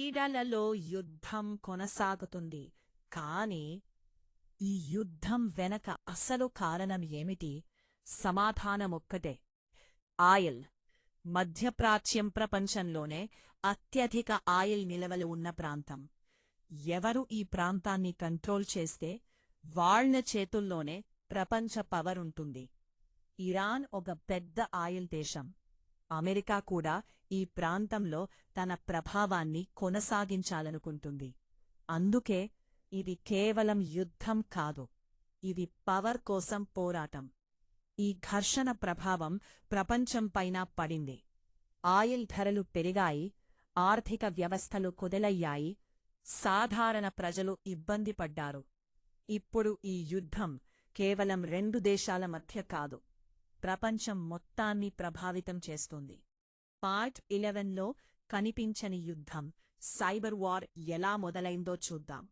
క్రీడలలో యుద్ధం కొనసాగుతుంది, కాని ఈ యుద్ధం వెనక అసలు కారణం ఏమిటి? సమాధానమొక్కటే. ఆయిల్. మధ్యప్రాచ్యం ప్రపంచంలోనే అత్యధిక ఆయిల్ నిలవలు ఉన్న ప్రాంతం. ఎవరు ఈ ప్రాంతాన్ని కంట్రోల్ చేస్తే వాళ్ళ చేతుల్లోనే ప్రపంచ పవరుంటుంది. ఇరాన్ ఒక పెద్ద ఆయిల్ దేశం. అమెరికా కూడా ఈ ప్రాంతంలో తన ప్రభావాన్ని కొనసాగించాలనుకుంటుంది. అందుకే ఇది కేవలం యుద్ధం కాదు, ఇది పవర్ కోసం పోరాటం. ఈ ఘర్షణ ప్రభావం ప్రపంచంపైన పడింది. ఆయిల్ ధరలు పెరిగాయి, ఆర్థిక వ్యవస్థలు కుదలయ్యాయి, సాధారణ ప్రజలు ఇబ్బంది పడ్డారు. ఇప్పుడు ఈ యుద్ధం కేవలం రెండు దేశాల మధ్య కాదు, ప్రపంచం మొత్తాన్ని ప్రభావితం చేస్తుంది. పార్ట్ 11లో కనిపించని యుద్ధం, సైబర్ వార్ ఎలా మొదలైందో చూద్దాం.